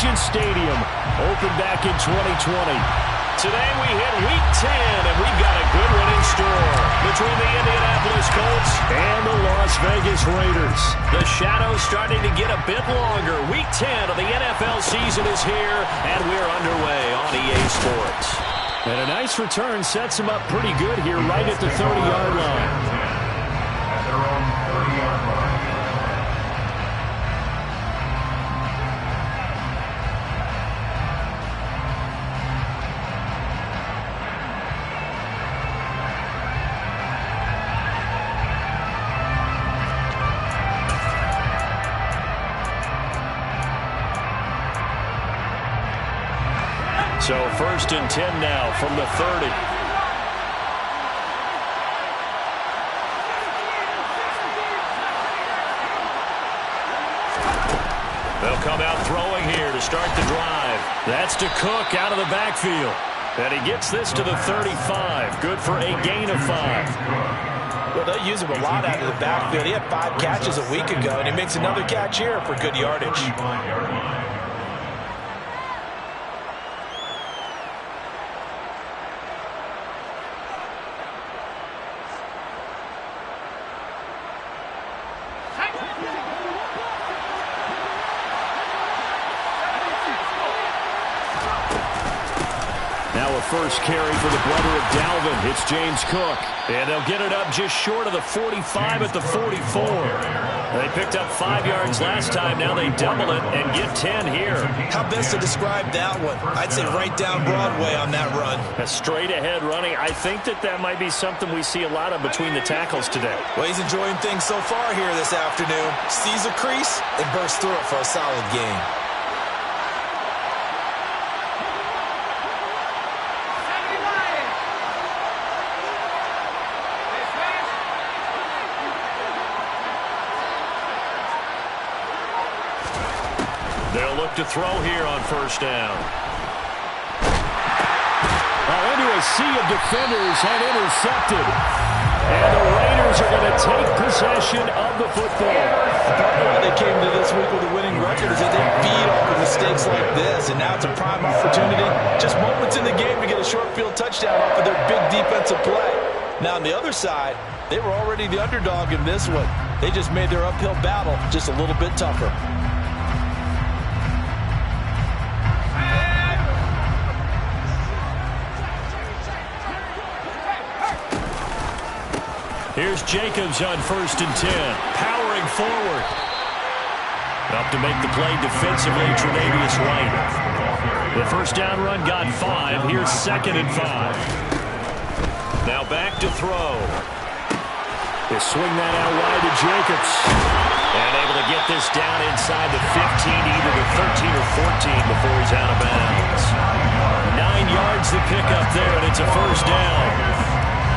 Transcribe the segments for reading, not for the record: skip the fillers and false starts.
Allegiant Stadium, opened back in 2020. Today we hit Week 10, and we've got a good one in store between the Indianapolis Colts and the Las Vegas Raiders. The shadow's starting to get a bit longer. Week 10 of the NFL season is here, and we're underway on EA Sports. And a nice return sets him up pretty good here right at the 30-yard line. At their own 30-yard line. So 1st and 10 now from the 30. They'll come out throwing here to start the drive. That's to Cook out of the backfield. And he gets this to the 35. Good for a gain of 5. Well, they use him a lot out of the backfield. He had 5 catches a week ago, and he makes another catch here for good yardage. Now a first carry for the brother of Dalvin. It's James Cook. And they'll get it up just short of the 45 at the 44. They picked up 5 yards last time. Now they double it and get 10 here. How best to describe that one? I'd say right down Broadway on that run. A straight ahead running. I think that might be something we see a lot of between the tackles today. Well, he's enjoying things so far here this afternoon. Sees a crease and bursts through it for a solid gain. They'll look to throw here on 1st down. Into a sea of defenders and intercepted. And the Raiders are going to take possession of the football. Part of why they came to this week with a winning record is that they feed off of mistakes like this, and now it's a prime opportunity. Just moments in the game to get a short field touchdown off of their big defensive play. Now, on the other side, they were already the underdog in this one. They just made their uphill battle just a little bit tougher. Here's Jacobs on 1st and 10, powering forward. Up to make the play defensively, Tre'Davious White. The 1st down run got 5. Here's 2nd and 5. Now back to throw. They swing that out wide to Jacobs. And able to get this down inside the 15, either the 13 or 14 before he's out of bounds. 9 yards to pick up there, and it's a 1st down.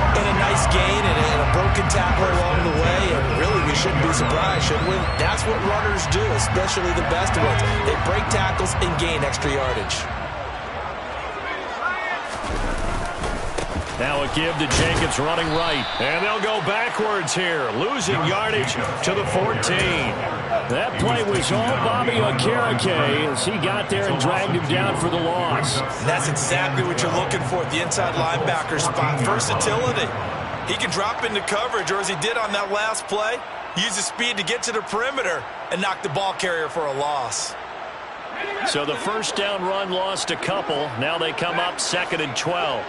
And a nice gain and a broken tackle along the way, and really we shouldn't be surprised, should we? That's what runners do, especially the best ones. They break tackles and gain extra yardage. Now a give to Jacobs running right. And they'll go backwards here, losing yardage to the 14. That play was all Bobby Okereke as he got there and dragged him down for the loss. And that's exactly what you're looking for at the inside linebacker spot. Versatility. He can drop into coverage, or as he did on that last play, use his speed to get to the perimeter and knock the ball carrier for a loss. So the 1st down run lost a couple. Now they come up 2nd and 12.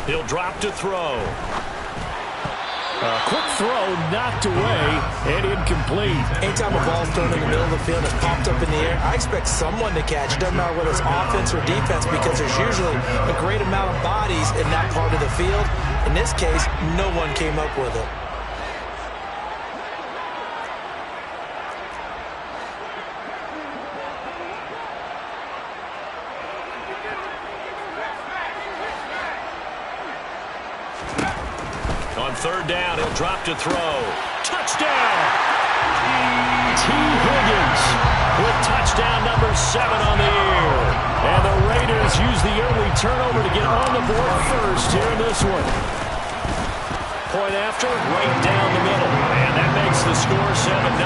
He'll drop to throw. Quick throw knocked away and incomplete. Anytime a ball's thrown in the middle of the field and popped up in the air, I expect someone to catch. It doesn't matter whether it's offense or defense, because there's usually a great amount of bodies in that part of the field. In this case, no one came up with it. On 3rd down, he'll drop to throw. Touchdown! T. Higgins with touchdown number 7 on the year. And the Raiders use the early turnover to get on the board first here in this one. point after, right down the middle. And that makes the score 7-0.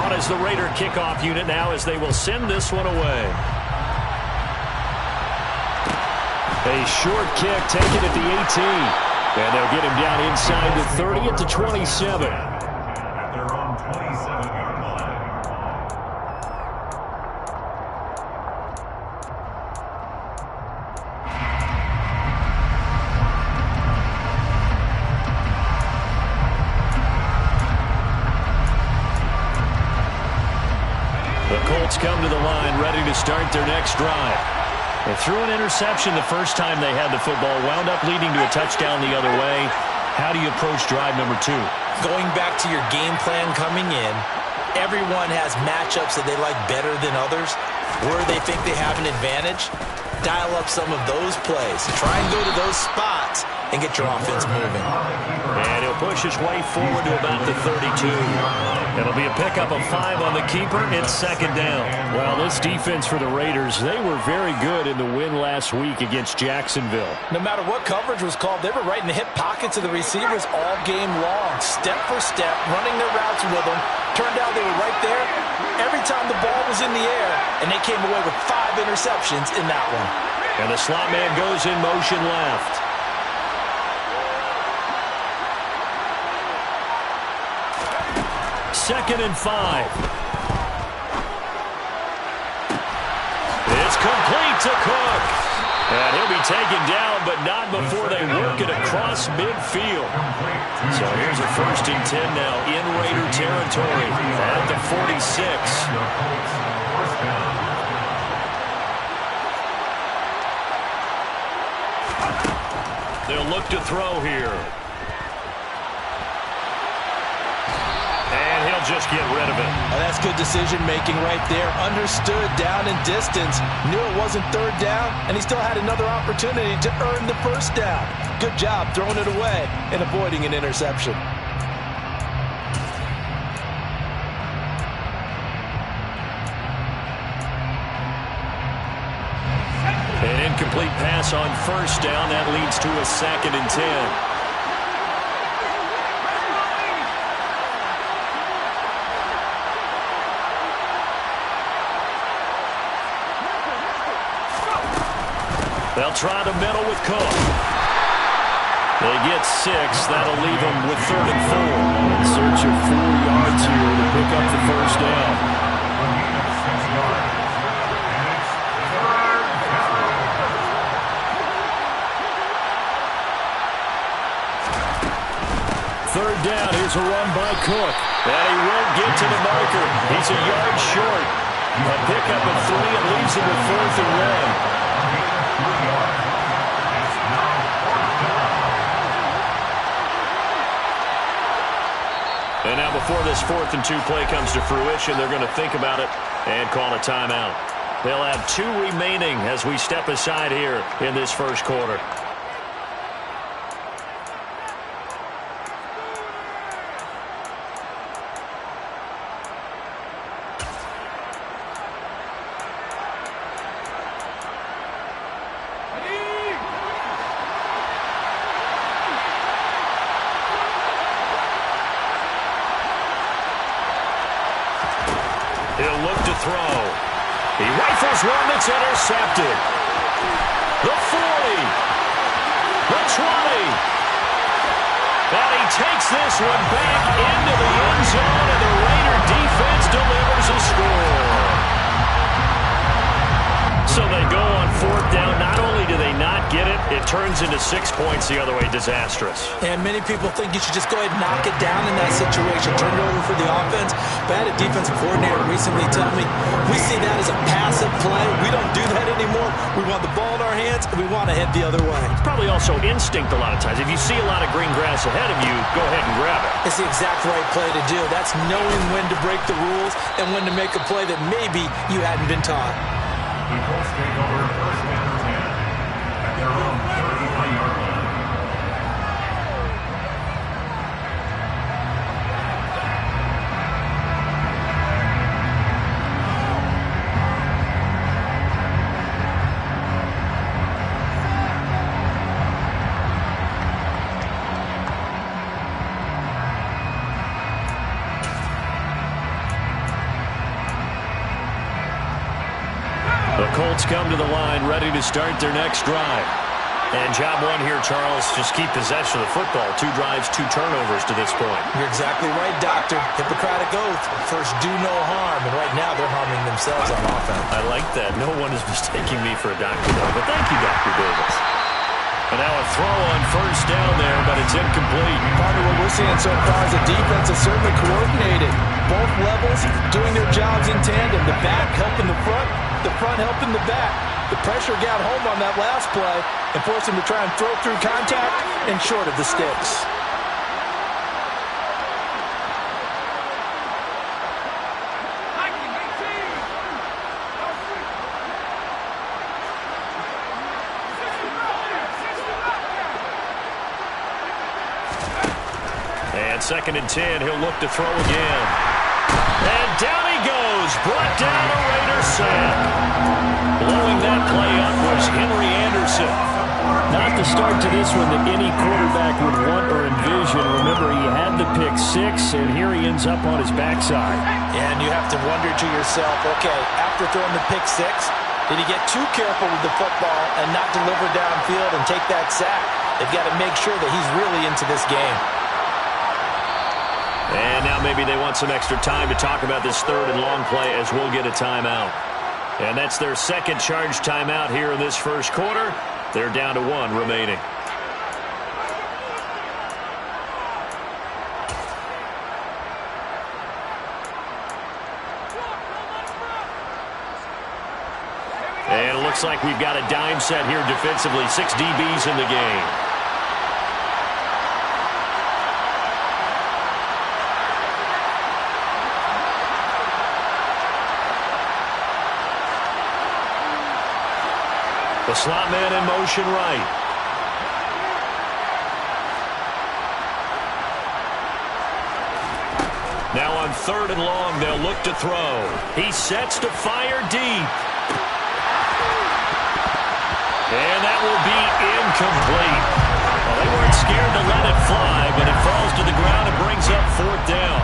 On is the Raider kickoff unit now as they will send this one away. A short kick taken at the 18. And they'll get him down inside the 30 at the 27. At their own 27-yard line. The Colts come to the line ready to start their next drive. They threw an interception the first time they had the football, wound up leading to a touchdown the other way. How do you approach drive number 2? Going back to your game plan coming in, everyone has matchups that they like better than others. Where they think they have an advantage, dial up some of those plays. Try and go to those spots and get your offense moving. And he'll push his way forward to about the 32. It'll be a pickup of 5 on the keeper. It's second down. Well, this defense for the Raiders, they were very good in the win last week against Jacksonville. No matter what coverage was called, they were right in the hip pockets of the receivers all game long. Step for step, running their routes with them. Turned out they were right there every time the ball was in the air, and they came away with 5 interceptions in that one. And the slot man goes in motion left. Second and 5. It's complete to Cook. And he'll be taken down, but not before they work it across midfield. So here's a 1st and 10 now in Raider territory at the 46. They'll look to throw here. And he'll just get rid of it. Oh, that's good decision-making right there. Understood down and distance. Knew it wasn't 3rd down, and he still had another opportunity to earn the 1st down. Good job throwing it away and avoiding an interception. An incomplete pass on 1st down. That leads to a 2nd and 10. They'll try the middle with Cook. They get 6. That'll leave them with 3rd and 4. In search of 4 yards here to pick up the 1st down. Third down. Here's a run by Cook. And he won't get to the marker. He's a yard short. A pickup of 3. It leaves him with 4th and 1. And now before this 4th and 2 play comes to fruition, they're going to think about it and call a timeout. They'll have 2 remaining as we step aside here in this first quarter. He'll look to throw. He rifles one that's intercepted. The 40. The 20. And he takes this one back into the end zone, and the Raider defense delivers a score. So they go on 4th down. Not only do they not get it, it turns into 6 points the other way. Disastrous. And many people think you should just go ahead and knock it down in that situation. Turn it over for the offense. But I had a defensive coordinator recently tell me, we see that as a passive play. We don't do that anymore. We want the ball in our hands, and we want to head the other way. It's probably also instinct a lot of times. If you see a lot of green grass ahead of you, go ahead and grab it. It's the exact right play to do. That's knowing when to break the rules and when to make a play that maybe you hadn't been taught. The Colts take over 1st and 10 at their own 31-yard line. come to the line, ready to start their next drive. And job one here, Charles, just keep possession of the football. 2 drives, 2 turnovers to this point. You're exactly right, Doctor. Hippocratic oath. First, do no harm. And right now, they're harming themselves on offense. I like that. No one is mistaking me for a doctor, though. But thank you, Dr. Davis. And now a throw on first down there, but it's incomplete. Part of what we're seeing so far is the defense is certainly coordinated. Both levels doing their jobs in tandem. The back helping the front helping the back. The pressure got home on that last play and forced him to try and throw through contact and short of the sticks. And 2nd and 10, he'll look to throw again. And down he goes, brought down a Raider sack. Blowing that play up was Henry Anderson. Not the start to this one that any quarterback would want or envision. Remember, he had the pick 6, and here he ends up on his backside. And you have to wonder to yourself, okay, after throwing the pick 6, did he get too careful with the football and not deliver downfield and take that sack? They've got to make sure that he's really into this game. And now maybe they want some extra time to talk about this 3rd and long play as we'll get a timeout. And that's their 2nd charge timeout here in this first quarter. They're down to 1 remaining. And it looks like we've got a dime set here defensively. 6 DBs in the game. The slot man in motion right. Now on 3rd and long, they'll look to throw. He sets to fire deep. And that will be incomplete. Well, they weren't scared to let it fly, but it falls to the ground and brings up 4th down.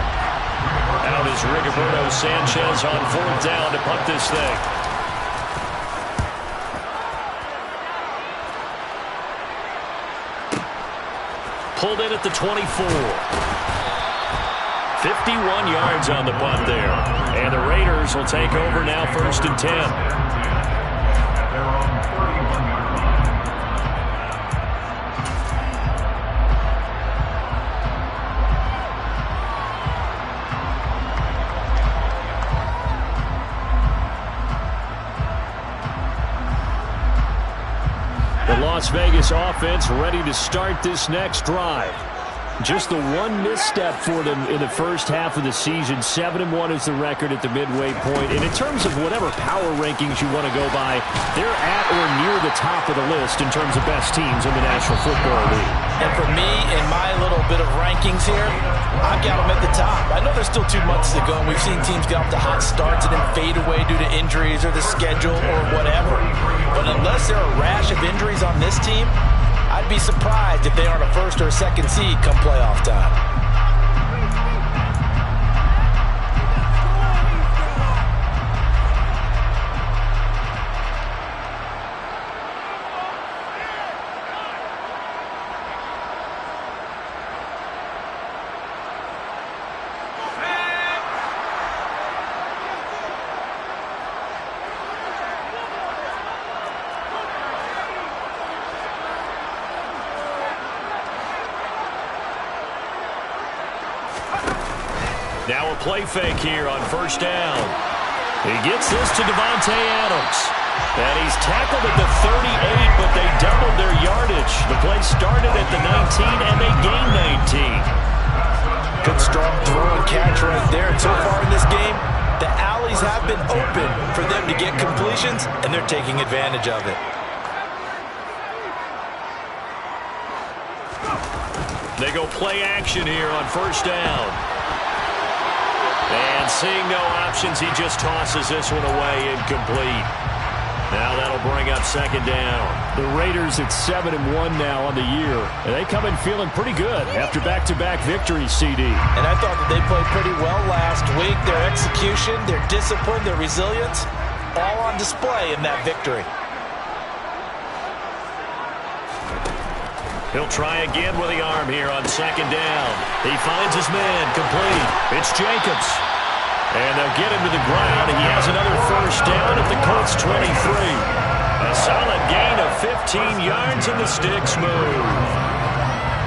Out is Rigoberto Sanchez on 4th down to punt this thing. Pulled in at the 24. 51 yards on the punt there. And the Raiders will take over now 1st and 10. At their own 31-yard line. The Las Vegas offense ready to start this next drive. Just the one misstep for them in the first half of the season. 7-1 is the record at the midway point. And in terms of whatever power rankings you want to go by, they're at or near the top of the list in terms of best teams in the National Football League. And for me, in my little bit of rankings here, I've got them at the top. I know there's still 2 months to go, and we've seen teams get off to hot starts and then fade away due to injuries or the schedule or whatever. But unless there are a rash of injuries on this team, I'd be surprised if they aren't a 1st or a 2nd seed come playoff time. Now a play fake here on 1st down. He gets this to Devontae Adams. And he's tackled at the 38, but they doubled their yardage. The play started at the 19, and they gained 19. Good strong throw and catch right there. And so far in this game, the alleys have been open for them to get completions, and they're taking advantage of it. They go play action here on 1st down. And seeing no options, he just tosses this one away, incomplete. Now that'll bring up 2nd down. The Raiders at 7-1 now on the year. And they come in feeling pretty good after back-to-back victories, CD. And I thought that they played pretty well last week. Their execution, their discipline, their resilience, all on display in that victory. He'll try again with the arm here on second down. He finds his man, complete. It's Jacobs. And they'll get him to the ground. He has another first down at the Colts 23. A solid gain of 15 yards, and the sticks move.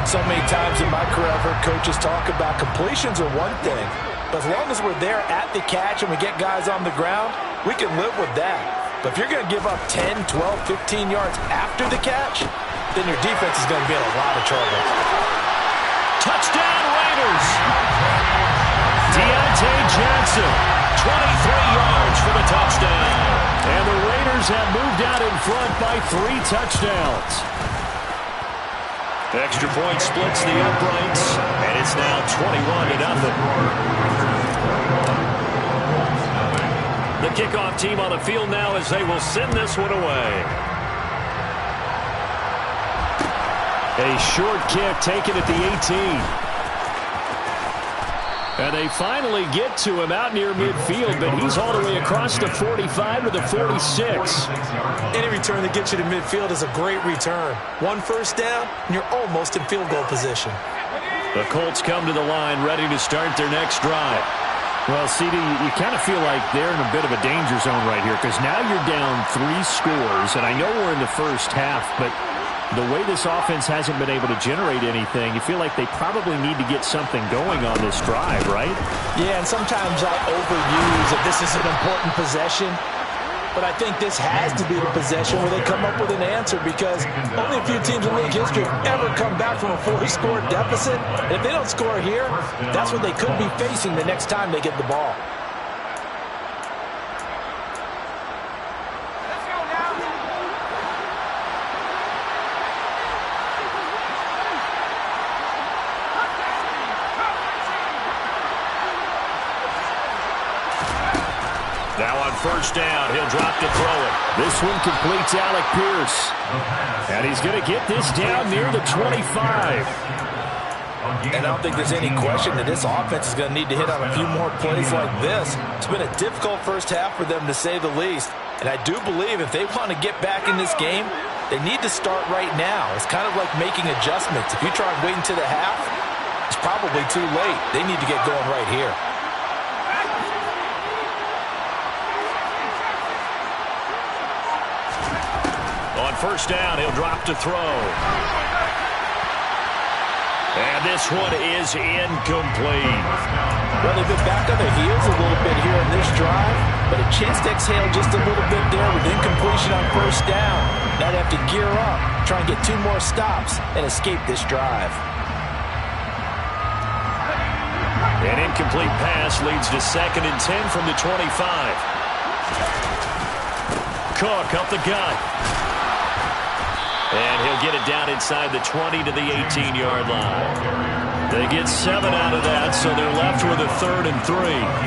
So many times in my career I've heard coaches talk about completions are one thing, but as long as we're there at the catch and we get guys on the ground, we can live with that. But if you're going to give up 10, 12, 15 yards after the catch, then your defense is going to be in a lot of trouble. Touchdown Raiders! Deontay Johnson, 23 yards for the touchdown. And the Raiders have moved out in front by 3 touchdowns. Extra point splits the uprights, and it's now 21-0. The kickoff team on the field now as they will send this one away. A short kick taken at the 18. And they finally get to him out near midfield, but he's all the way across the 45 to the 46. Any return that gets you to midfield is a great return. One first down, and you're almost in field goal position. The Colts come to the line ready to start their next drive. Well, CD, you kind of feel like they're in a bit of a danger zone right here because now you're down 3 scores, and I know we're in the first half, but the way this offense hasn't been able to generate anything, you feel like they probably need to get something going on this drive, right? Yeah, and sometimes I overuse that this is an important possession, but I think this has to be the possession where they come up with an answer because only a few teams in league history have ever come back from a 4-score deficit. And if they don't score here, that's what they could be facing the next time they get the ball. Now on first down, he'll drop to throw it. This one completes Alec Pierce. And he's going to get this down near the 25. And I don't think there's any question that this offense is going to need to hit on a few more plays like this. It's been a difficult first half for them, to say the least. And I do believe if they want to get back in this game, they need to start right now. It's kind of like making adjustments. If you try and wait until the half, it's probably too late. They need to get going right here. On first down, he'll drop to throw. And this one is incomplete. Well, they've been back on their heels a little bit here in this drive, but a chance to exhale just a little bit there with incompletion on first down. Now they have to gear up, try and get 2 more stops, and escape this drive. An incomplete pass leads to 2nd and 10 from the 25. Cook up the gut. And he'll get it down inside the 20 to the 18-yard line. They get 7 out of that, so they're left with a 3rd and 3.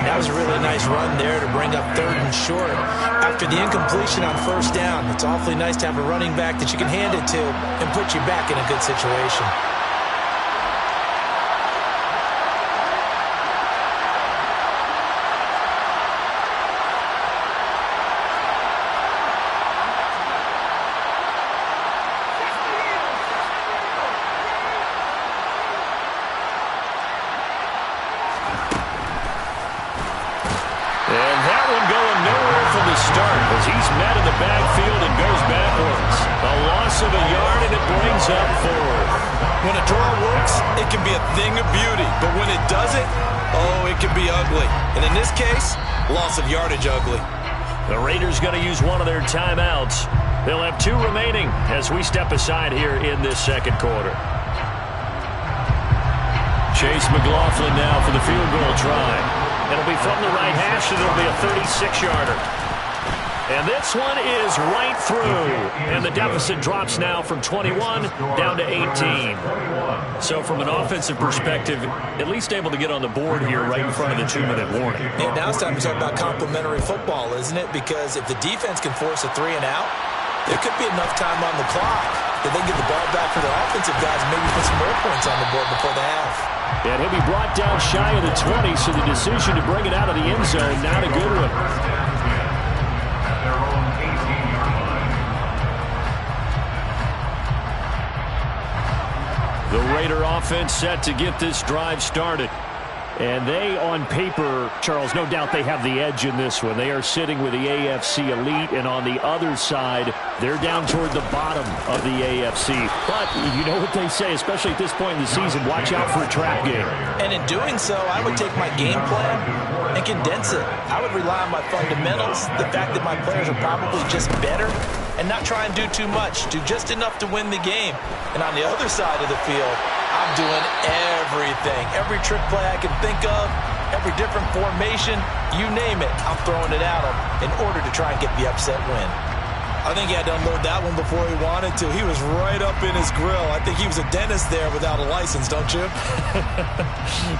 That was a really nice run there to bring up 3rd and short. After the incompletion on first down, it's awfully nice to have a running back that you can hand it to and put you back in a good situation. He's met in the backfield and goes backwards. A loss of a yard, and it brings up 4th. When a draw works, it can be a thing of beauty. But when it doesn't, oh, it can be ugly. And in this case, loss of yardage ugly. The Raiders going to use one of their timeouts. They'll have 2 remaining as we step aside here in this second quarter. Chase McLaughlin now for the field goal try. It'll be from the right hash, and it'll be a 36-yarder. And this one is right through. And the deficit drops now from 21 down to 18. So from an offensive perspective, at least able to get on the board here right in front of the 2-minute warning. Yeah, now it's time to talk about complementary football, isn't it? Because if the defense can force a 3 and out, there could be enough time on the clock that they can get the ball back for their offensive guys and maybe put some more points on the board before the half. And he'll be brought down shy of the 20, so the decision to bring it out of the end zone, not a good one. Raider offense set to get this drive started. And they, on paper, Charles, no doubt they have the edge in this one. They are sitting with the AFC elite, and on the other side, they're down toward the bottom of the AFC. But you know what they say, especially at this point in the season, watch out for a trap game. And in doing so, I would take my game plan and condense it. I would rely on my fundamentals, the fact that my players are probably just better, and not try and do too much, do just enough to win the game. And on the other side of the field, I'm doing everything. Every trick play I can think of, every different formation, you name it, I'm throwing it at him in order to try and get the upset win. I think he had to unload that one before he wanted to. He was right up in his grill. I think he was a dentist there without a license, don't you?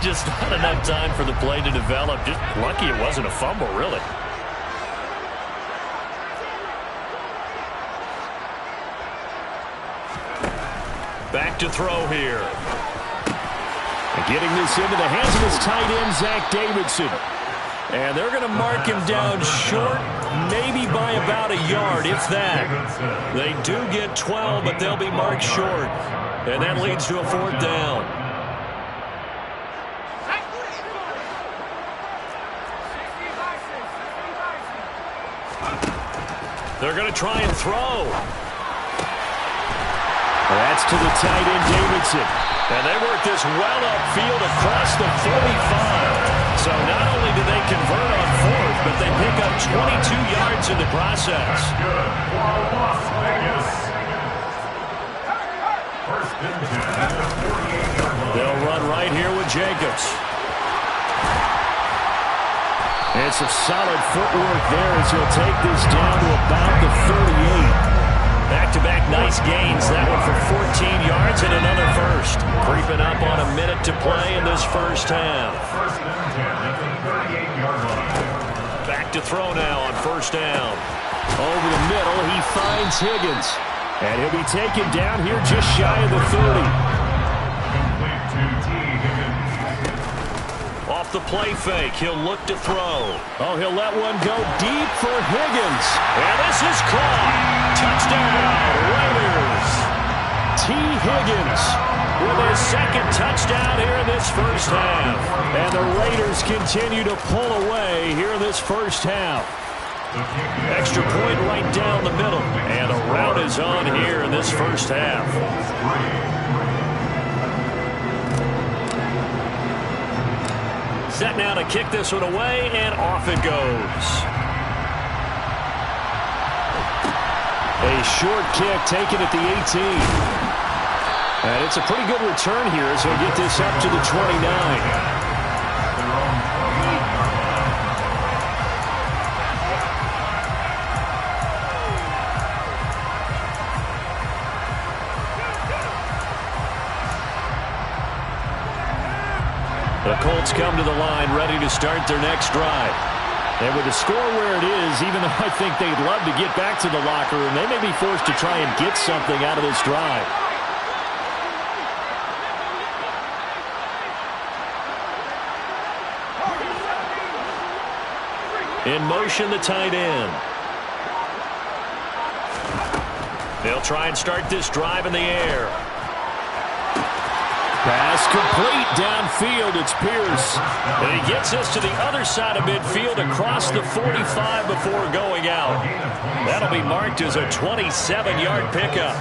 Just not enough time for the play to develop. Just lucky it wasn't a fumble, really. Back to throw here. And getting this into the hands of his tight end, Zach Davidson. And they're going to mark him down short, maybe by about a yard, if that. They do get 12, but they'll be marked short. And that leads to a 4th down. They're going to try and throw. That's to the tight end, Davidson. And they work this well upfield across the 45. So not only do they convert on 4th, but they pick up 22 yards in the process. Good for Las Vegas. First and 10 at the 48-yard line. They'll run right here with Jacobs. And some solid footwork there as he'll take this down to about the 38. Back-to-back nice gains. That one for 14 yards and another first. Creeping up on a minute to play in this first half. First and 10 at the 38-yard line. Back to throw now on first down. Over the middle, he finds Higgins. And he'll be taken down here just shy of the 30. Complete to T. Higgins. Off the play fake, he'll look to throw. Oh, he'll let one go deep for Higgins. And this is caught. Touchdown, Raiders. T. Higgins with his second touchdown here in this first half. And the Raiders continue to pull away here in this first half. Extra point right down the middle. And a rout is on here in this first half. Set now to kick this one away, and off it goes. A short kick taken at the 18. And it's a pretty good return here as he'll get this up to the 29. The Colts come to the line ready to start their next drive. And with the score where it is, even though I think they'd love to get back to the locker room, they may be forced to try and get something out of this drive. In motion, the tight end. They'll try and start this drive in the air. Pass complete downfield. It's Pierce. And he gets us to the other side of midfield across the 45 before going out. That'll be marked as a 27-yard pickup.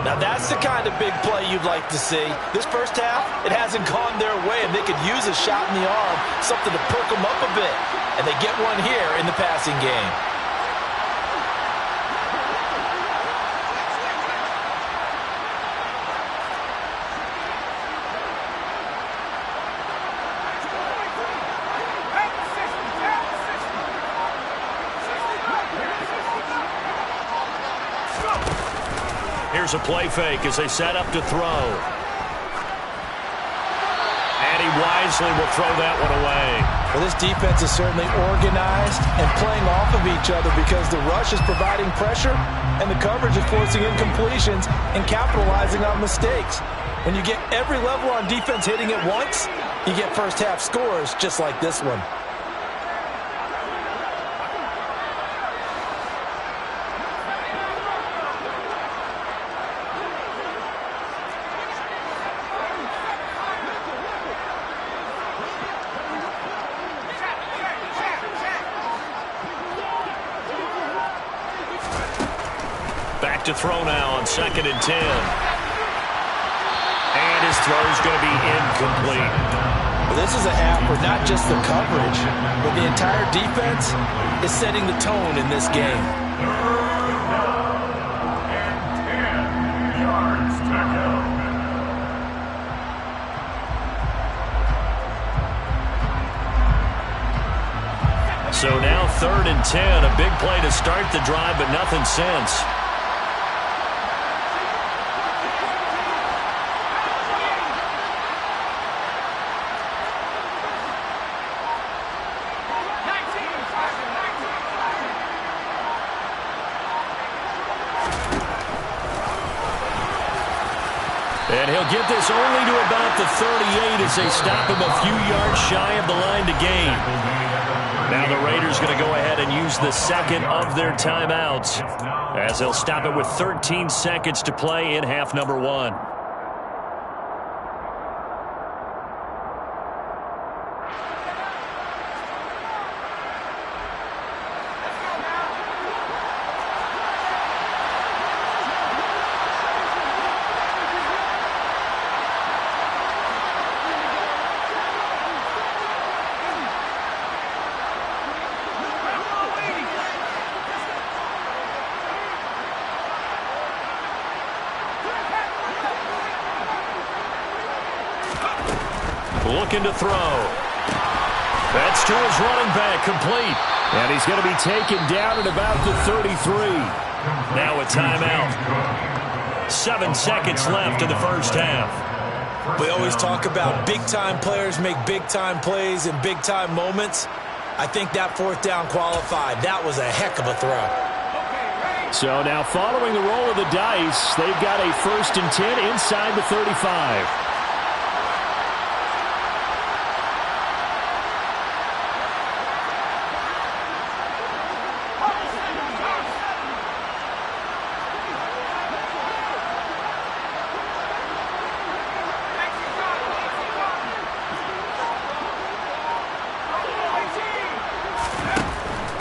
Now that's the kind of big play you'd like to see. This first half, it hasn't gone their way, and they could use a shot in the arm, something to perk them up a bit. And they get one here in the passing game. Here's a play fake as they set up to throw. And he wisely will throw that one away. Well, this defense is certainly organized and playing off of each other because the rush is providing pressure and the coverage is forcing incompletions and capitalizing on mistakes. When you get every level on defense hitting at once, you get first half scores just like this one. to throw now on 2nd and 10. And his throw is going to be incomplete. Well, this is a half where not just the coverage, but the entire defense is setting the tone in this game. 10 yards to go. So now 3rd and 10, a big play to start the drive, but nothing since. And he'll get this only to about the 38 as they stop him a few yards shy of the line to gain. Now the Raiders going to go ahead and use the second of their timeouts as they'll stop it with 13 seconds to play in half number 1. Looking to throw. That's to his running back, complete. And he's going to be taken down at about the 33. Now a timeout. 7 seconds left in the first half. We always talk about big-time players make big-time plays in big-time moments. I think that 4th down qualified. That was a heck of a throw. So now following the roll of the dice, they've got a 1st and 10 inside the 35.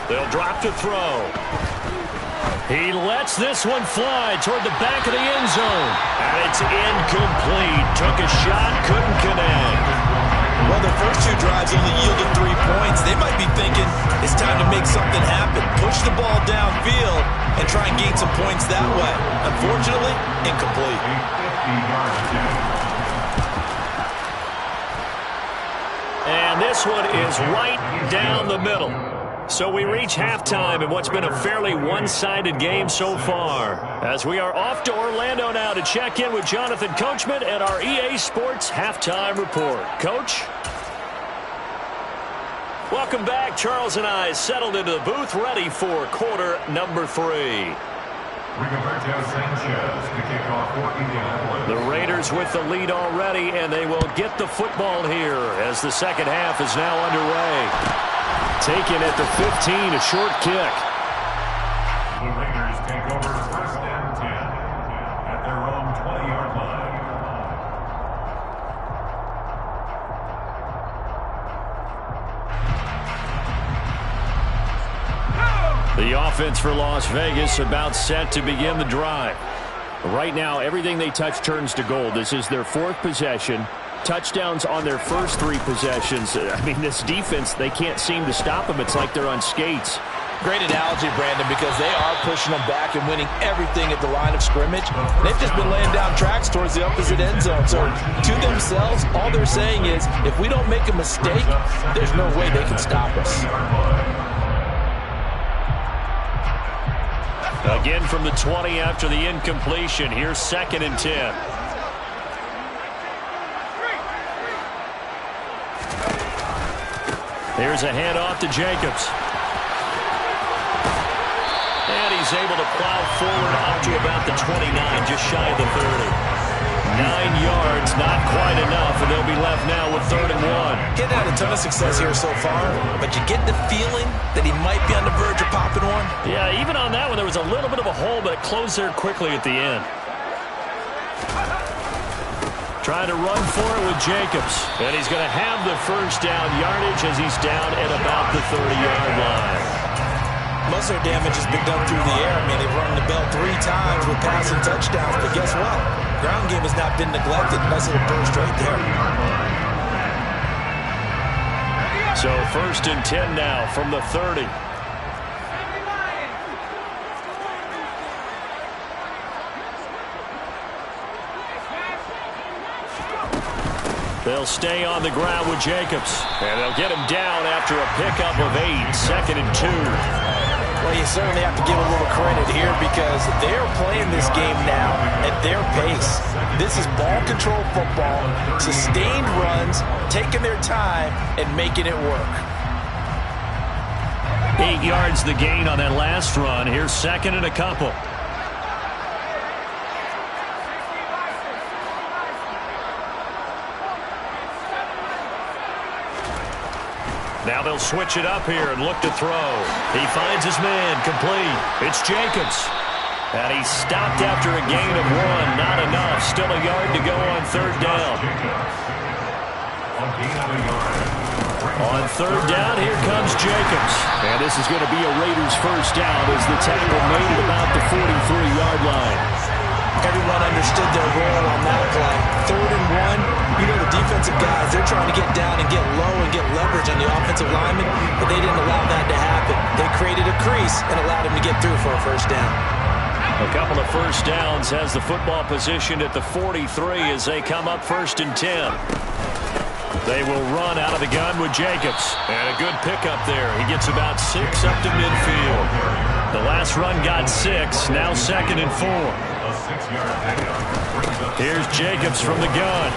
They'll drop to throw. He lets this one fly toward the back of the end zone. And it's incomplete. Took a shot, couldn't connect. Well, their first 2 drives only yielded 3 points. They might be thinking it's time to make something happen. Push the ball downfield and try and gain some points that way. Unfortunately, incomplete. And this one is right down the middle. So we reach halftime in what's been a fairly one-sided game so far. As we are off to Orlando now to check in with Jonathan Coachman and our EA Sports Halftime Report. Coach? Welcome back. Charles and I settled into the booth ready for quarter number 3. The Raiders with the lead already, and they will get the football here as the second half is now underway. Taken at the 15, a short kick. The Raiders take over 1st and 10 at their own 20-yard line. The offense for Las Vegas about set to begin the drive. Right now, everything they touch turns to gold. This is their 4th possession. Touchdowns on their first 3 possessions. I mean, this defense, they can't seem to stop them. It's like they're on skates. Great analogy, Brandon, because they are pushing them back and winning everything at the line of scrimmage. They've just been laying down tracks towards the opposite end zone. So to themselves, all they're saying is, if we don't make a mistake, there's no way they can stop us. Again from the 20 after the incompletion. Here's 2nd and 10. Here's a handoff to Jacobs. And he's able to plow forward up to about the 29, just shy of the 30. 9 yards, not quite enough, and they'll be left now with 3rd and 1. Getting had a ton of success here so far, but you get the feeling that he might be on the verge of popping one. Yeah, even on that one, there was a little bit of a hole, but it closed there quickly at the end. Trying to run for it with Jacobs. And he's going to have the 1st down yardage as he's down at about the 30-yard line. Most of their damage has been done through the air. I mean, they've rung the bell 3 times with passing touchdowns, but guess what? Ground game has not been neglected. Nice little burst right there. So 1st and 10 now from the 30. They'll stay on the ground with Jacobs. And they'll get him down after a pickup of 8. 2nd and 2. Well, you certainly have to give a little credit here because they're playing this game now at their pace. This is ball control football, sustained runs, taking their time, and making it work. 8 yards the gain on that last run. Here's 2nd and a couple. Now they'll switch it up here and look to throw. He finds his man, complete. It's Jacobs. And he's stopped after a gain of 1. Not enough. Still a yard to go on 3rd down. On 3rd down, here comes Jacobs. And this is going to be a Raiders 1st down as the tackle made at about the 43-yard line. Everyone understood their role on that play. 3rd and 1. You know the defensive guys, they're trying to get down and get low and get leverage on the offensive lineman, but they didn't allow that to happen. They created a crease and allowed him to get through for a 1st down. A couple of 1st downs has the football positioned at the 43 as they come up 1st and 10. They will run out of the gun with Jacobs. And a good pickup there. He gets about 6 up to midfield. The last run got 6. Now 2nd and 4. Here's Jacobs from the gun.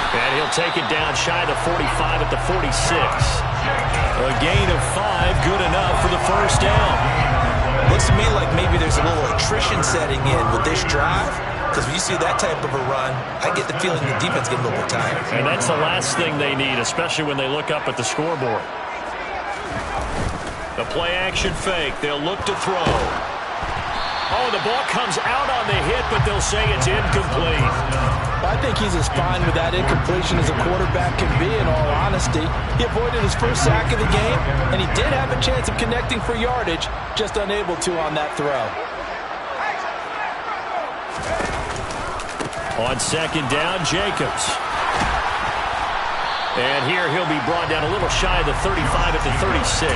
And he'll take it down shy of the 45 at the 46. A gain of 5, good enough for the 1st down. Looks to me like maybe there's a little attrition setting in with this drive. Because when you see that type of a run, I get the feeling the defense getting a little bit tired. And that's the last thing they need, especially when they look up at the scoreboard. The play-action fake. They'll look to throw. Oh, the ball comes out on the hit, but they'll say it's incomplete. I think he's as fine with that incompletion as a quarterback can be, in all honesty. He avoided his 1st sack of the game, and he did have a chance of connecting for yardage, just unable to on that throw. On 2nd down, Jacobs. And here he'll be brought down a little shy of the 35 at the 36.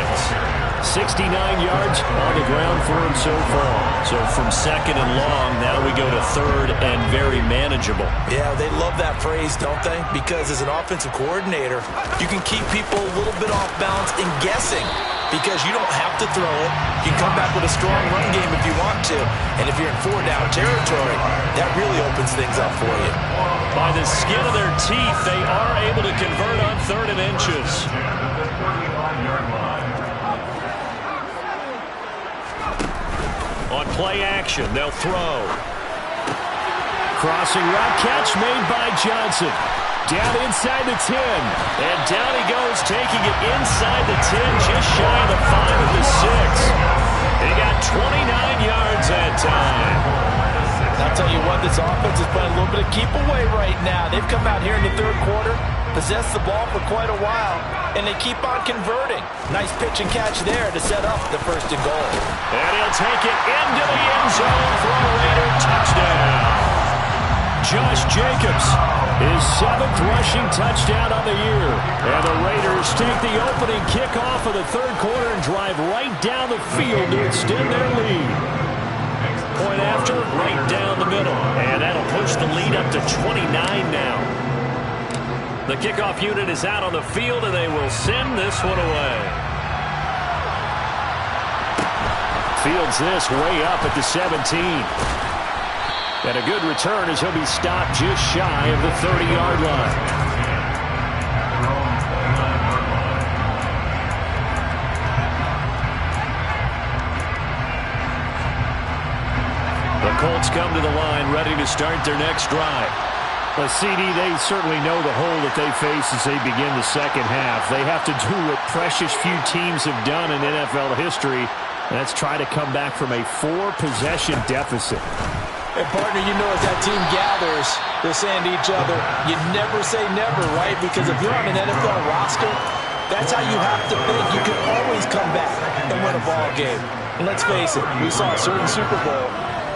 69 yards on the ground for him so far. So from 2nd and long, now we go to 3rd and very manageable. Yeah, they love that phrase, don't they? Because as an offensive coordinator, you can keep people a little bit off balance and guessing because you don't have to throw it. You can come back with a strong run game if you want to. And if you're in 4-down territory, that really opens things up for you. By the skin of their teeth, they are able to convert on 3rd and inches. On play action, they'll throw. Crossing route catch made by Johnson. Down inside the 10. And down he goes, taking it inside the 10, just shy of the 5 of the 6. He got 29 yards that time. I'll tell you what, this offense is playing a little bit of keep away right now. They've come out here in the 3rd quarter, possessed the ball for quite a while, and they keep on converting. Nice pitch and catch there to set up the 1st and goal. And he'll take it into the end zone for a Raider touchdown. Josh Jacobs, his 7th rushing touchdown on the year. And the Raiders take the opening kickoff of the 3rd quarter and drive right down the field to extend their lead. Point after, right down the middle. And that'll push the lead up to 29 now. The kickoff unit is out on the field, and they will send this one away. Fields this way up at the 17. And a good return as he'll be stopped just shy of the 30-yard line. The Colts come to the line ready to start their next drive. Well, CD, they certainly know the hole that they face as they begin the 2nd half. They have to do what precious few teams have done in NFL history, and that's try to come back from a 4-possession deficit. And partner, you know as that team gathers, they're saying to each other, you never say never, right? Because if you're on an NFL roster, That's how you have to think. You can always come back and win a ball game. And let's face it, we saw a certain Super Bowl,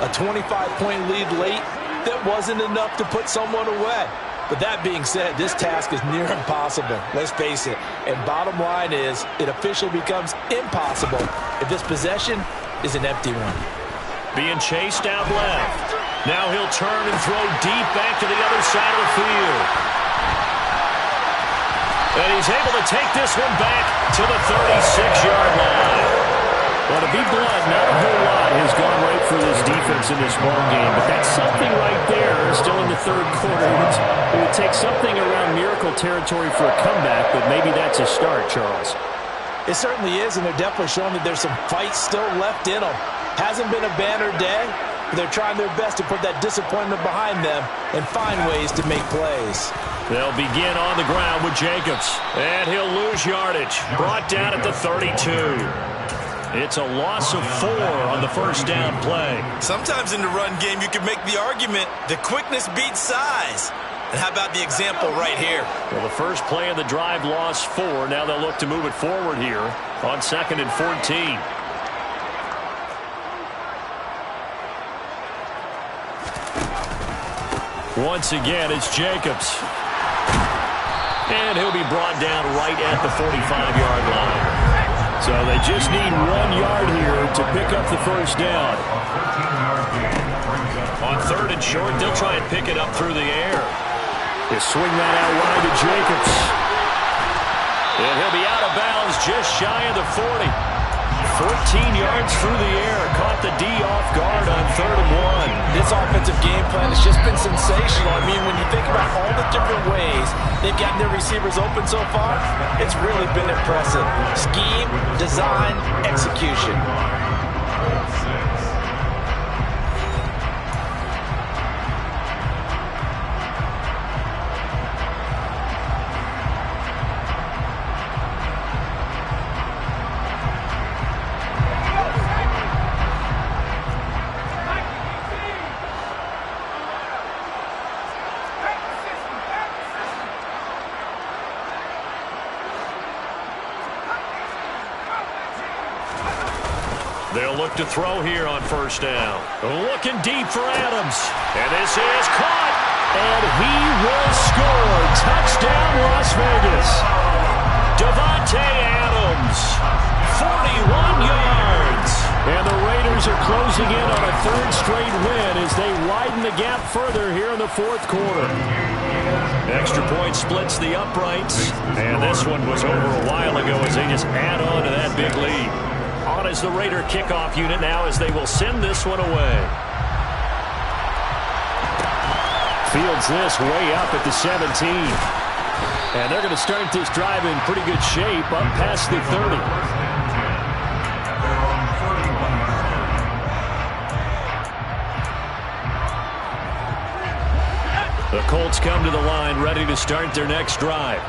a 25-point lead late that wasn't enough to put someone away. But that being said, this task is near impossible. Let's face it. And bottom line is, it officially becomes impossible if this possession is an empty one. Being chased out left. Now he'll turn and throw deep back to the other side of the field. And he's able to take this one back to the 36-yard line. Well, to be blunt, not a whole lot has gone right for this defense in this ball game, but that's something right there. Still in the third quarter. It would take something around miracle territory for a comeback, but maybe that's a start, Charles. It certainly is, and they're definitely showing that there's some fight still left in them. Hasn't been a banner day, but they're trying their best to put that disappointment behind them and find ways to make plays. They'll begin on the ground with Jacobs, and he'll lose yardage. Brought down at the 32. It's a loss of 4 on the first down play. Sometimes in the run game, you can make the argument that quickness beats size. And how about the example right here? Well, the first play of the drive lost 4. Now they'll look to move it forward here on 2nd and 14. Once again, it's Jacobs. And he'll be brought down right at the 45-yard line. So they just need 1 yard here to pick up the first down. On 3rd and short, they'll try and pick it up through the air. They swing that out wide to Jacobs. And he'll be out of bounds just shy of the 40. 14 yards through the air. Caught the D off guard on 3rd and 1. This offensive game plan has just been sensational. I mean, when you think about all the different ways they've gotten their receivers open so far, it's really been impressive. Scheme, design, execution. They'll look to throw here on first down. Looking deep for Adams. And this is caught. And he will score. Touchdown, Las Vegas. Davante Adams, 41 yards. And the Raiders are closing in on a 3rd straight win as they widen the gap further here in the 4th quarter. Extra point splits the uprights. And this one was over a while ago as they just add on to that big lead. On as the Raider kickoff unit now as they will send this one away. Fields this way up at the 17. And they're going to start this drive in pretty good shape up past the 30. The Colts come to the line ready to start their next drive.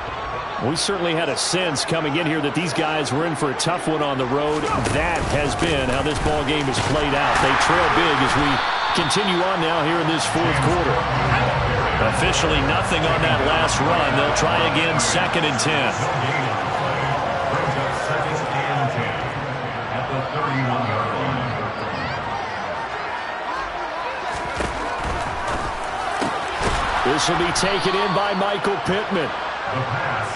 We certainly had a sense coming in here that these guys were in for a tough one on the road. That has been how this ball game has played out. They trail big as we continue on now here in this 4th quarter. Officially nothing on that last run. They'll try again 2nd and 10. At the 31-yard line. This will be taken in by Michael Pittman.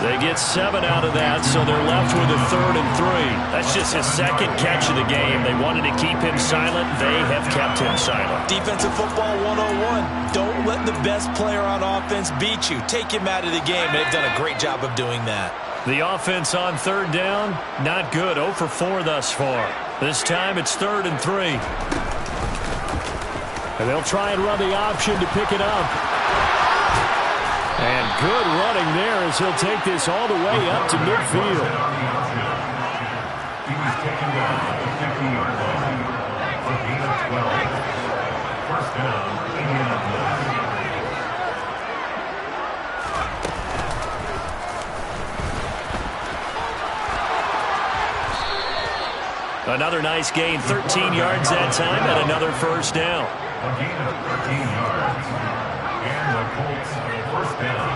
They get 7 out of that, so they're left with a 3rd and 3. That's just his 2nd catch of the game. They wanted to keep him silent. They have kept him silent. Defensive football 101. Don't let the best player on offense beat you. Take him out of the game. They've done a great job of doing that. The offense on 3rd down, not good. 0 for 4 thus far. This time it's 3rd and 3. And they'll try and run the option to pick it up. And good running there as he'll take this all the way up to midfield. He was taken down at the 50-yard line. A gain of 12. First down, Indianapolis. Another nice gain, 13 yards that time, and another first down. A gain of 13 yards. And the Colts first down.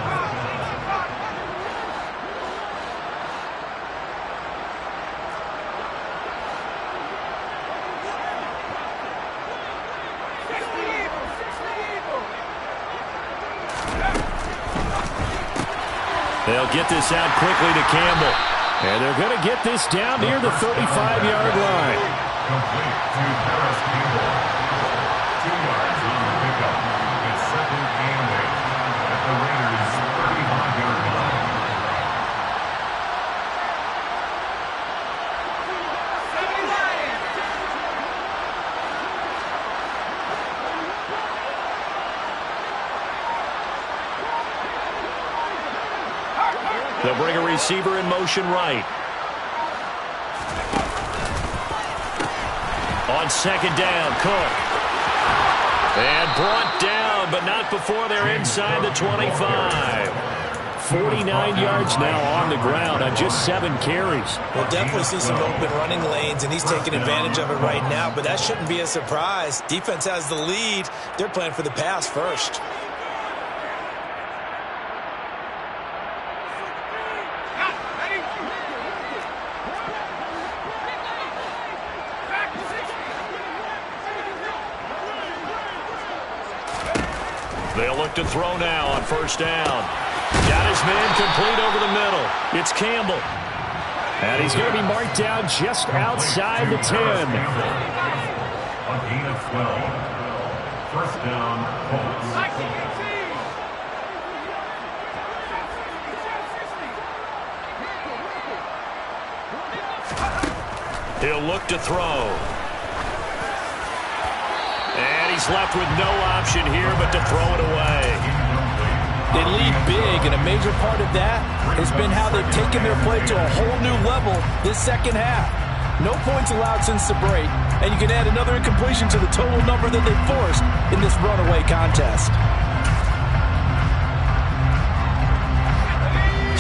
They'll get this out quickly to Campbell. And they're going to get this down near the 35-yard line. Complete to Paris Campbell. 2 yards on the pickup. It's second and 8 at the Raiders' 35-yard line. They'll bring a receiver in motion right. On second down, Cook. And brought down, but not before they're inside the 25. 49 yards now on the ground on just 7 carries. We'll definitely see some open running lanes, and he's taking advantage of it right now, but that shouldn't be a surprise. Defense has the lead. They're playing for the pass first. They'll look to throw now on first down. Got his man complete over the middle. It's Campbell. And he's going to be marked down just outside the 10. A gain of 12. First down, Colts. He'll look to throw. And he's left with no option here but to throw it away. They lead big, and a major part of that has been how they've taken their play to a whole new level this second half. No points allowed since the break, and you can add another incompletion to the total number that they forced in this runaway contest.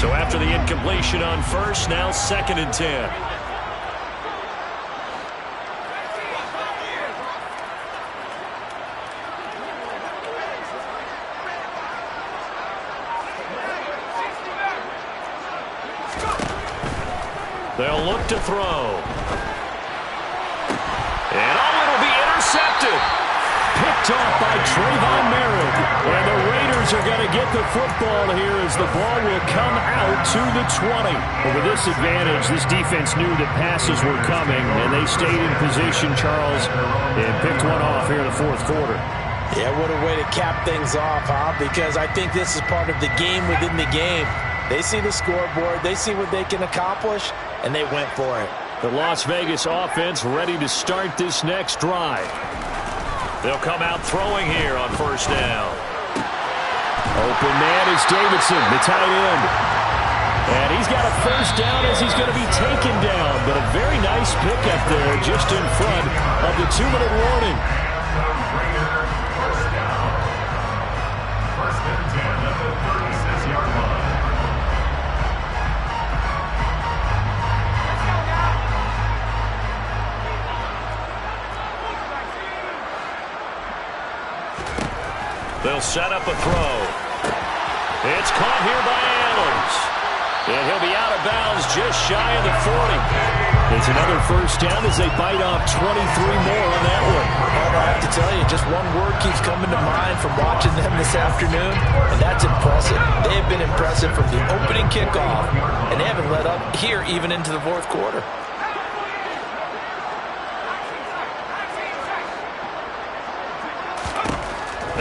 So after the incompletion on first, now second and 10. They'll look to throw. And it'll be intercepted. Picked off by Trayvon Merritt. And the Raiders are going to get the football here as the ball will come out to the 20. Well, with this advantage, this defense knew that passes were coming, and they stayed in position, Charles, and picked one off here in the fourth quarter. Yeah, what a way to cap things off, huh? Because I think this is part of the game within the game. They see the scoreboard, they see what they can accomplish, and they went for it. The Las Vegas offense ready to start this next drive. They'll come out throwing here on first down. Open man is Davidson, the tight end. And he's got a first down as he's going to be taken down. But a very nice pickup there just in front of the 2-minute warning. First down. First and 10 at the 36-yard line. They'll set up a throw. It's caught here by Adams. And he'll be out of bounds just shy of the 40. It's another first down as they bite off 23 more on that one. I have to tell you, just one word keeps coming to mind from watching them this afternoon, and that's impressive. They have been impressive from the opening kickoff, and they haven't let up here even into the fourth quarter.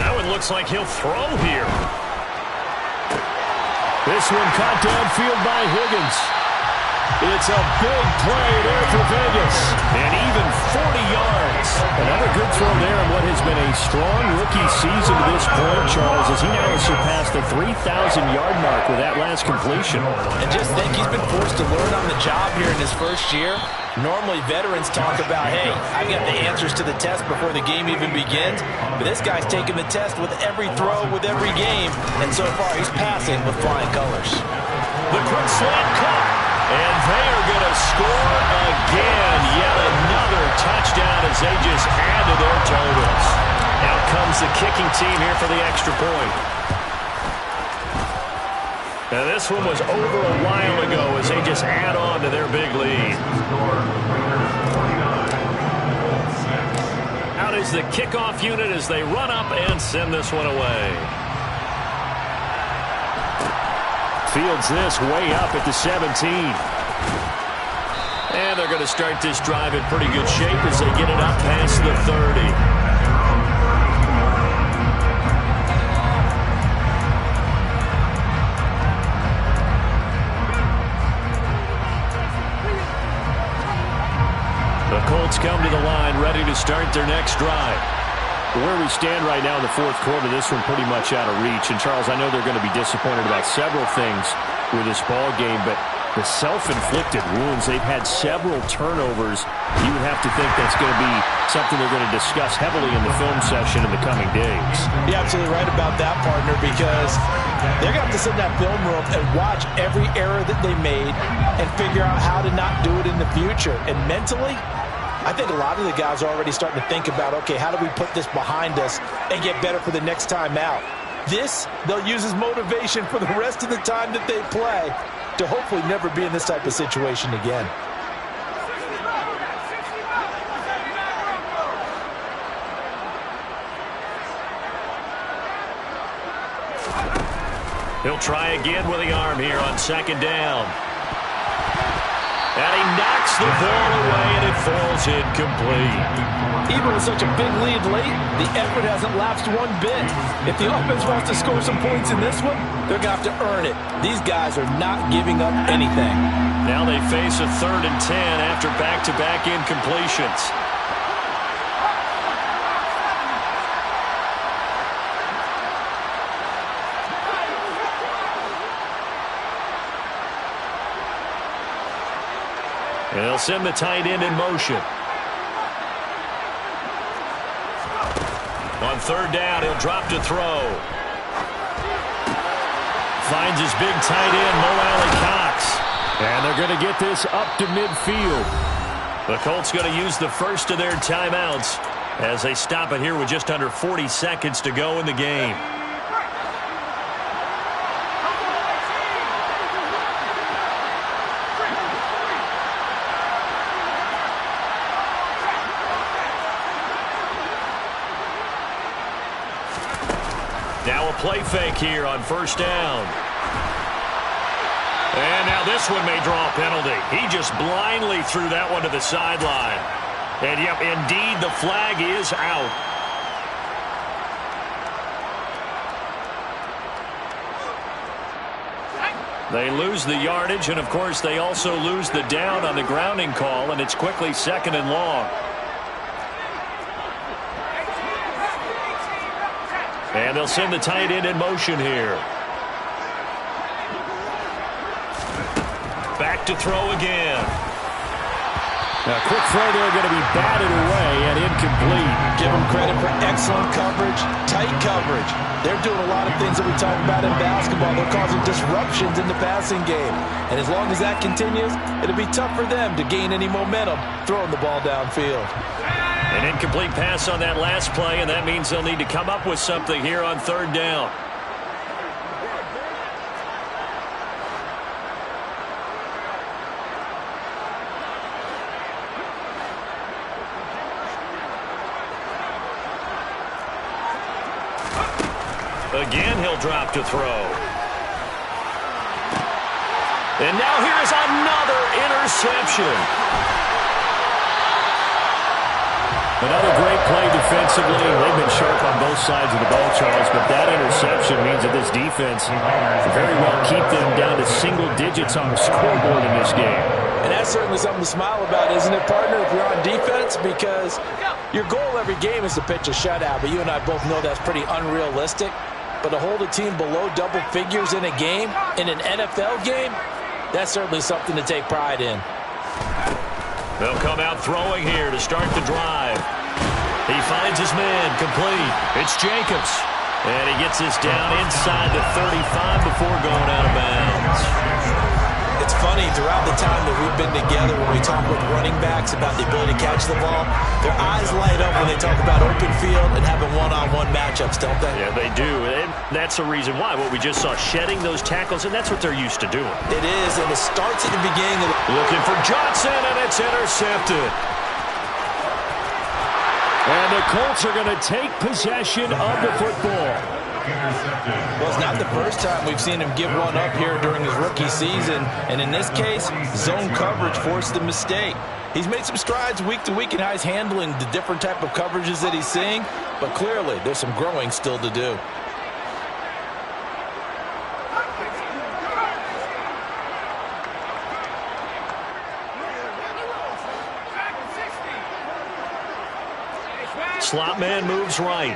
Now it looks like he'll throw here. This one caught downfield by Higgins. It's a big play there for Vegas. And even 40 yards. Another good throw there in what has been a strong rookie season to this point, Charles, as he now has surpassed the 3,000-yard mark with that last completion. And just think, he's been forced to learn on the job here in his first year. Normally, veterans talk about, hey, I've got the answers to the test before the game even begins. But this guy's taking the test with every throw, with every game. And so far, he's passing with flying colors. The quick slant caught. And they are going to score again. Yet another touchdown as they just add to their totals. Out comes the kicking team here for the extra point. And this one was over a while ago as they just add on to their big lead. Out is the kickoff unit as they run up and send this one away. Fields this way up at the 17. And they're going to start this drive in pretty good shape as they get it up past the 30. The Colts come to the line, ready to start their next drive. Where we stand right now in the fourth quarter, this one pretty much out of reach. And, Charles, I know they're going to be disappointed about several things with this ball game, but the self-inflicted wounds, they've had several turnovers. You would have to think that's going to be something they're going to discuss heavily in the film session in the coming days. You're absolutely right about that, partner, because they're going to have to sit in that film room and watch every error that they made and figure out how to not do it in the future. And mentally, I think a lot of the guys are already starting to think about, okay, how do we put this behind us and get better for the next time out? This, they'll use as motivation for the rest of the time that they play to hopefully never be in this type of situation again. He'll try again with the arm here on second down. And he knocks the ball away, and it falls incomplete. Even with such a big lead late, the effort hasn't lapsed one bit. If the offense wants to score some points in this one, they're going to have to earn it. These guys are not giving up anything. Now they face a 3rd and 10 after back-to-back incompletions. And they'll send the tight end in motion. On 3rd down, he'll drop to throw. Finds his big tight end, Mo Alley-Cox. And they're going to get this up to midfield. The Colts going to use the first of their timeouts as they stop it here with just under 40 seconds to go in the game. Now a play fake here on 1st down. And now this one may draw a penalty. He just blindly threw that one to the sideline. And, yep, indeed, the flag is out. They lose the yardage, and, of course, they also lose the down on the grounding call, and it's quickly 2nd and long. And they'll send the tight end in motion here. Back to throw again. Now, quick throw there going to be batted away and incomplete. Give them credit for excellent coverage, tight coverage. They're doing a lot of things that we talk about in basketball. They're causing disruptions in the passing game. And as long as that continues, it'll be tough for them to gain any momentum throwing the ball downfield. An incomplete pass on that last play, and that means they'll need to come up with something here on 3rd down. Again, he'll drop to throw. And now here's another interception. Another great play defensively. They've been sharp on both sides of the ball, Charles, but that interception means that this defense very well keep them down to single digits on the scoreboard in this game. And that's certainly something to smile about, isn't it, partner, if you're on defense? Because your goal every game is to pitch a shutout, but you and I both know that's pretty unrealistic. But to hold a team below double figures in a game, in an NFL game, that's certainly something to take pride in. They'll come out throwing here to start the drive. He finds his man complete. It's Jacobs. And he gets this down inside the 35 before going out of bounds. It's funny, throughout the time that we've been together, when we talk with running backs about the ability to catch the ball, their eyes light up when they talk about open field and having one-on-one matchups, don't they? Yeah, they do. And that's the reason why. What we just saw, shedding those tackles, and that's what they're used to doing. It is, and it starts at the beginning of the... Looking for Johnson, and it's intercepted. And the Colts are going to take possession of the football. intercepted. Well, it's not the first time we've seen him give one up here during his rookie season. And in this case, zone coverage forced the mistake. He's made some strides week to week in how he's handling the different type of coverages that he's seeing. But clearly, there's some growing still to do. Slot man moves right.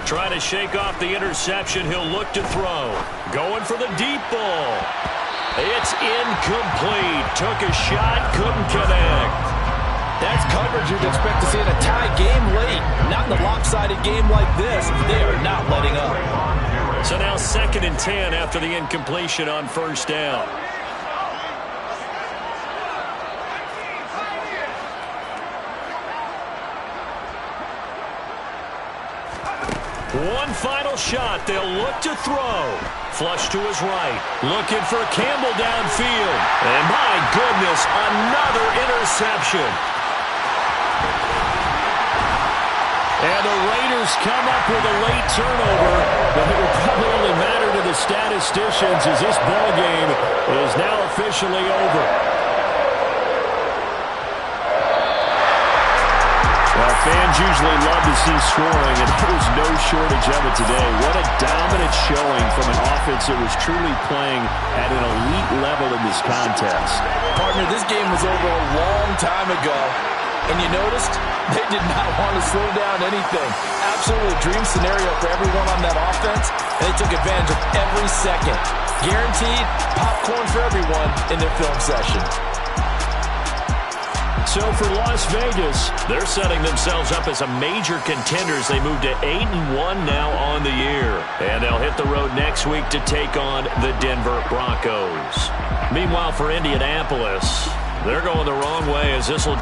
Trying to shake off the interception. He'll look to throw. Going for the deep ball. It's incomplete. Took a shot, couldn't connect. That's coverage you'd expect to see in a tie game late. Not in a lopsided game like this. They are not letting up. So now 2nd and 10 after the incompletion on first down. One final shot. They'll look to throw. Flush to his right. Looking for Campbell downfield. And my goodness, another interception. And the Raiders come up with a late turnover, but it will probably only matter to the statisticians as this ball game is now officially over. Well, fans usually love to see scoring, and there was no shortage of it today. What a dominant showing from an offense that was truly playing at an elite level in this contest. Partner, this game was over a long time ago. And you noticed they did not want to slow down anything. Absolutely dream scenario for everyone on that offense. And they took advantage of every second. Guaranteed popcorn for everyone in their film session. So for Las Vegas, they're setting themselves up as a major contender as they move to 8-1 now on the year. And they'll hit the road next week to take on the Denver Broncos. Meanwhile, for Indianapolis, they're going the wrong way as this will